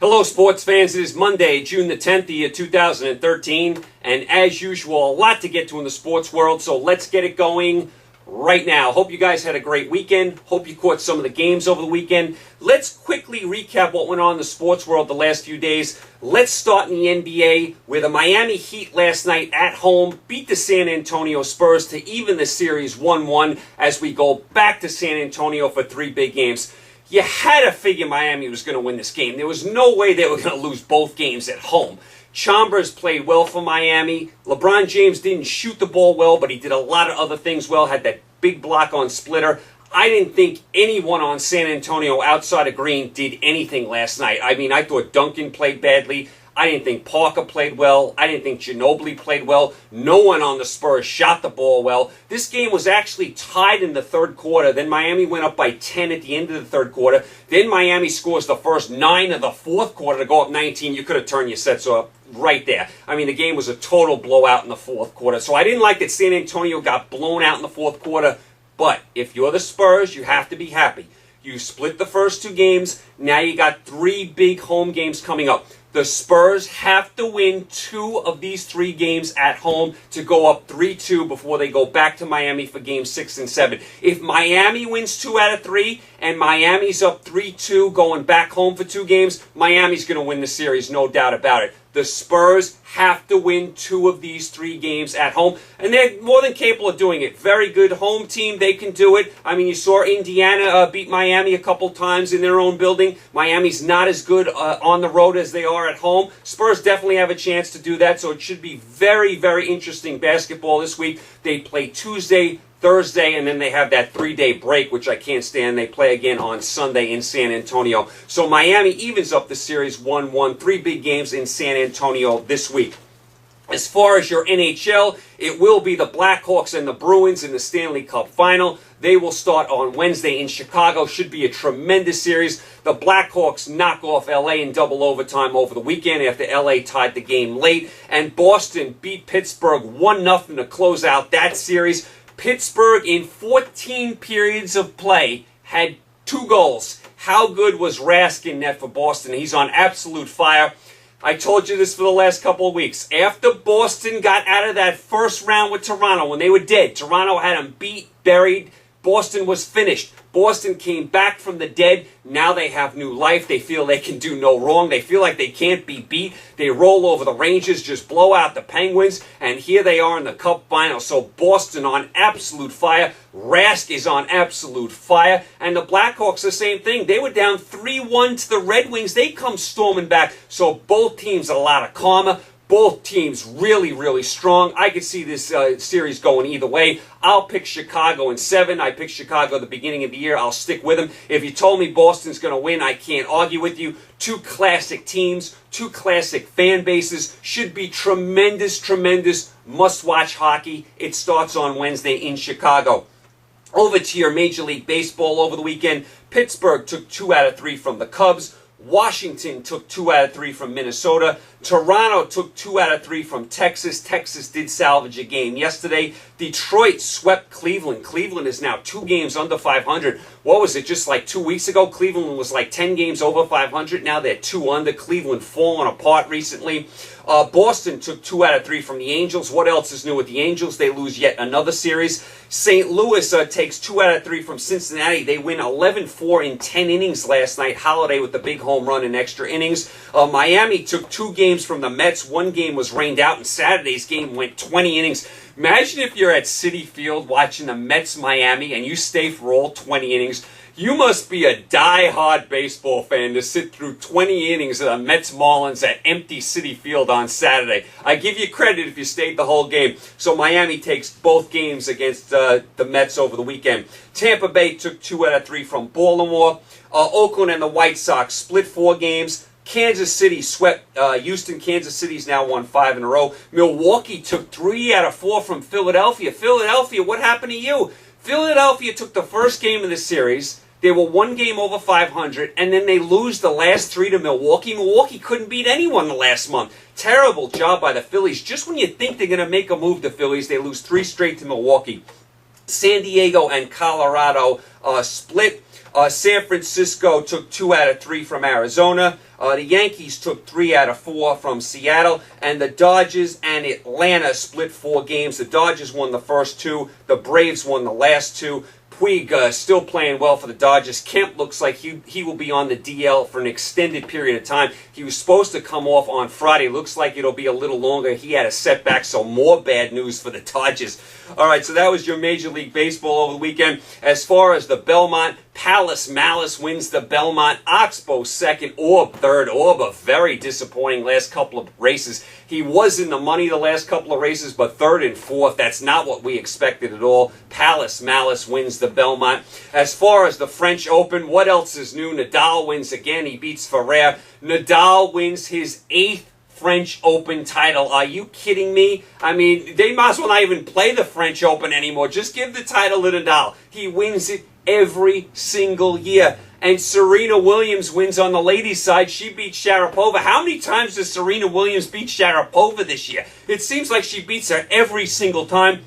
Hello, sports fans. It is Monday, June the 10th, the year 2013, and as usual, a lot to get to in the sports world, so let's get it going right now. Hope you guys had a great weekend. Hope you caught some of the games over the weekend. Let's quickly recap what went on in the sports world the last few days. Let's start in the NBA, where the Miami Heat last night at home beat the San Antonio Spurs to even the series 1-1 as we go back to San Antonio for three big games. You had to figure Miami was going to win this game. There was no way they were going to lose both games at home. Chambers played well for Miami. LeBron James didn't shoot the ball well, but he did a lot of other things well. Had that big block on Splitter. I didn't think anyone on San Antonio outside of Green did anything last night. I mean, I thought Duncan played badly. I didn't think Parker played well. I didn't think Ginobili played well. No one on the Spurs shot the ball well. This game was actually tied in the third quarter. Then Miami went up by 10 at the end of the third quarter. Then Miami scores the first 9 of the fourth quarter to go up 19. You could have turned your sets up right there. I mean, the game was a total blowout in the fourth quarter. So I didn't like that San Antonio got blown out in the fourth quarter. But if you're the Spurs, you have to be happy. You split the first two games. Now you got 3 big home games coming up. The Spurs have to win 2 of these 3 games at home to go up 3-2 before they go back to Miami for games 6 and 7. If Miami wins 2 out of 3 and Miami's up 3-2 going back home for 2 games, Miami's going to win the series, no doubt about it. The Spurs have to win 2 of these 3 games at home, and they're more than capable of doing it. Very good home team. They can do it. I mean, you saw Indiana beat Miami a couple times in their own building. Miami's not as good on the road as they are at home. Spurs definitely have a chance to do that, so it should be very, very interesting basketball this week. They play Tuesday, Thursday, and then they have that 3-day break, which I can't stand. They play again on Sunday in San Antonio. So Miami evens up the series 1-1. 3 big games in San Antonio this week. As far as your NHL, it will be the Blackhawks and the Bruins in the Stanley Cup Final. They will start on Wednesday in Chicago. Should be a tremendous series. The Blackhawks knock off LA in double overtime over the weekend after LA tied the game late. And Boston beat Pittsburgh 1-0 to close out that series. Pittsburgh, in 14 periods of play, had 2 goals. How good was Rask in net for Boston? He's on absolute fire. I told you this for the last couple of weeks. After Boston got out of that first round with Toronto, when they were dead, Toronto had them beat, buried. Boston was finished. Boston came back from the dead. Now they have new life. They feel they can do no wrong. They feel like they can't be beat. They roll over the Rangers, just blow out the Penguins, and here they are in the Cup Final. So Boston on absolute fire. Rask is on absolute fire. And the Blackhawks, the same thing. They were down 3-1 to the Red Wings. They come storming back. So both teams are a lot of karma. Both teams really, really strong. I could see this series going either way. I'll pick Chicago in 7. I picked Chicago at the beginning of the year. I'll stick with them. If you told me Boston's going to win, I can't argue with you. 2 classic teams, 2 classic fan bases. Should be tremendous, tremendous must-watch hockey. It starts on Wednesday in Chicago. Over to your Major League Baseball over the weekend. Pittsburgh took 2 out of 3 from the Cubs. Washington took 2 out of 3 from Minnesota. Toronto took 2 out of 3 from Texas. Texas did salvage a game yesterday. Detroit swept Cleveland. Cleveland is now 2 games under 500. What was it, just like 2 weeks ago? Cleveland was like 10 games over 500. Now they're 2 under. Cleveland falling apart recently. Boston took 2 out of 3 from the Angels. What else is new with the Angels? They lose yet another series. St. Louis takes 2 out of 3 from Cincinnati. They win 11-4 in 10 innings last night. Holiday with the big home run in extra innings. Miami took 2 games from the Mets. 1 game was rained out, and Saturday's game went 20 innings. Imagine if you're at Citi Field watching the Mets-Miami and you stay for all 20 innings. You must be a die-hard baseball fan to sit through 20 innings of the Mets-Marlins at empty Citi Field on Saturday. I give you credit if you stayed the whole game. So Miami takes both games against the Mets over the weekend. Tampa Bay took 2 out of 3 from Baltimore. Oakland and the White Sox split 4 games. Kansas City swept Houston. Kansas City's now won 5 in a row. Milwaukee took 3 out of 4 from Philadelphia. Philadelphia, what happened to you? Philadelphia took the first game of the series. They were 1 game over 500, and then they lose the last 3 to Milwaukee. Milwaukee couldn't beat anyone the last month. Terrible job by the Phillies. Just when you think they're going to make a move, the Phillies, they lose 3 straight to Milwaukee. San Diego and Colorado split. San Francisco took 2 out of 3 from Arizona. The Yankees took 3 out of 4 from Seattle. And the Dodgers and Atlanta split 4 games. The Dodgers won the first 2. The Braves won the last 2. Puig still playing well for the Dodgers. Kemp looks like he will be on the DL for an extended period of time. He was supposed to come off on Friday. Looks like it'll be a little longer. He had a setback, so more bad news for the Dodgers. All right, so that was your Major League Baseball over the weekend. As far as the Belmont, Palace Malice wins the Belmont. Oxbow second, Orb third. Orb a very disappointing last couple of races. He was in the money the last couple of races, but third and fourth, that's not what we expected at all. Palace Malice wins the Belmont. As far as the French Open, what else is new? Nadal wins again. He beats Ferrer. Nadal wins his 8th French Open title. Are you kidding me? I mean, they might as well not even play the French Open anymore. Just give the title to Nadal. He wins it every single year. And Serena Williams wins on the ladies' side. She beats Sharapova. How many times does Serena Williams beat Sharapova this year? It seems like she beats her every single time.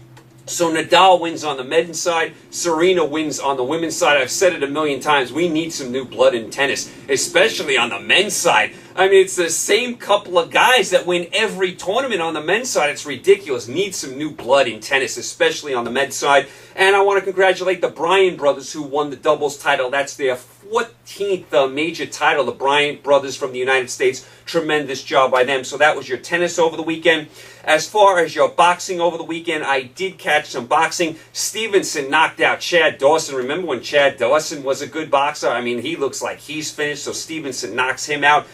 So Nadal wins on the men's side, Serena wins on the women's side. I've said it a million times, we need some new blood in tennis, especially on the men's side. I mean, it's the same couple of guys that win every tournament on the men's side. It's ridiculous. Need some new blood in tennis, especially on the men's side. And I want to congratulate the Bryan brothers who won the doubles title. That's their 14th major title, the Bryan brothers from the United States. Tremendous job by them. So that was your tennis over the weekend. As far as your boxing over the weekend, I did catch some boxing. Stevenson knocked out Chad Dawson. Remember when Chad Dawson was a good boxer? I mean, he looks like he's finished, so Stevenson knocks him out.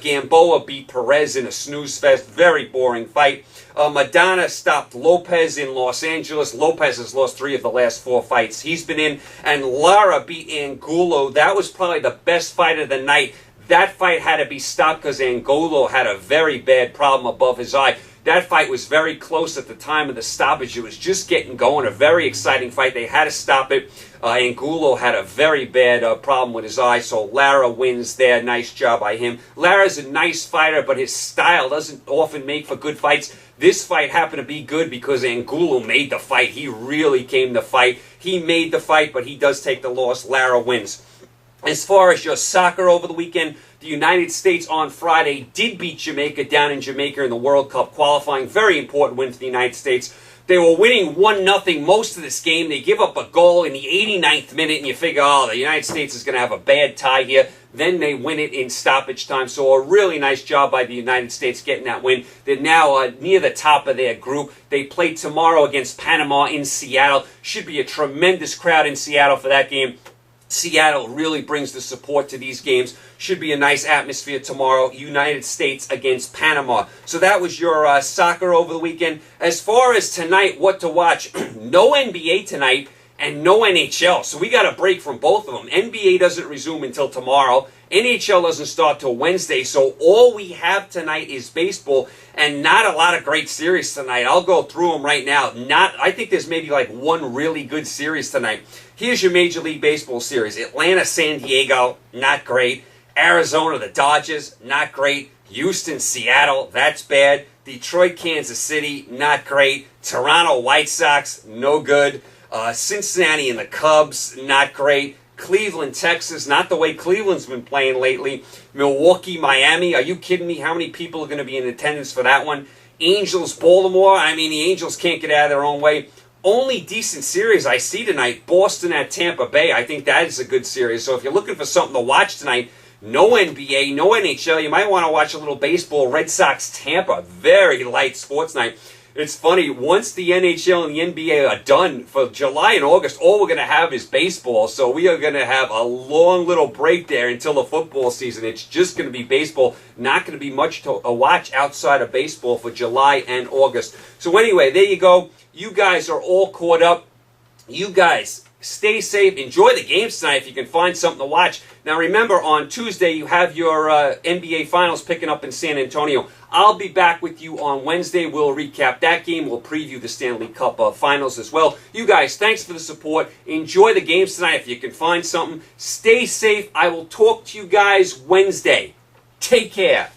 Gamboa beat Perez in a snooze fest. Very boring fight. Madonna stopped Lopez in Los Angeles. Lopez has lost 3 of the last 4 fights he's been in. And Lara beat Angulo. That was probably the best fight of the night. That fight had to be stopped because Angulo had a very bad problem above his eye. That fight was very close at the time of the stoppage. It was just getting going. A very exciting fight. They had to stop it. Angulo had a very bad problem with his eye, so Lara wins there. Nice job by him. Lara's a nice fighter, but his style doesn't often make for good fights. This fight happened to be good because Angulo made the fight. He really came to fight. He made the fight, but he does take the loss. Lara wins. As far as your soccer over the weekend, the United States on Friday did beat Jamaica down in Jamaica in the World Cup qualifying. Very important win for the United States. They were winning 1-0 most of this game. They give up a goal in the 89th minute, and you figure, oh, the United States is going to have a bad tie here. Then they win it in stoppage time. So a really nice job by the United States getting that win. They're now near the top of their group. They play tomorrow against Panama in Seattle. Should be a tremendous crowd in Seattle for that game. Seattle really brings the support to these games. Should be a nice atmosphere tomorrow. United States against Panama. So that was your soccer over the weekend. As far as tonight, what to watch, no NBA tonight and no NHL. So we got a break from both of them. NBA doesn't resume until tomorrow. NHL doesn't start till Wednesday. So all we have tonight is baseball and not a lot of great series tonight. I'll go through them right now. I think there's maybe like one really good series tonight. Here's your Major League Baseball series. Atlanta, San Diego, not great. Arizona, the Dodgers, not great. Houston, Seattle, that's bad. Detroit, Kansas City, not great. Toronto, White Sox, no good. Cincinnati and the Cubs, not great. Cleveland, Texas, not the way Cleveland's been playing lately. Milwaukee, Miami, are you kidding me? How many people are going to be in attendance for that one? Angels, Baltimore, I mean, the Angels can't get out of their own way. Only decent series I see tonight, Boston at Tampa Bay. I think that is a good series. So if you're looking for something to watch tonight, no NBA, no NHL, you might want to watch a little baseball. Red Sox, Tampa, very light sports night. It's funny, once the NHL and the NBA are done for July and August, all we're going to have is baseball. So we are going to have a long little break there until the football season. It's just going to be baseball. Not going to be much to watch outside of baseball for July and August. So anyway, there you go. You guys are all caught up. You guys stay safe. Enjoy the games tonight if you can find something to watch. Now remember, on Tuesday you have your NBA Finals picking up in San Antonio. I'll be back with you on Wednesday. We'll recap that game. We'll preview the Stanley Cup Finals as well. You guys, thanks for the support. Enjoy the games tonight if you can find something. Stay safe. I will talk to you guys Wednesday. Take care.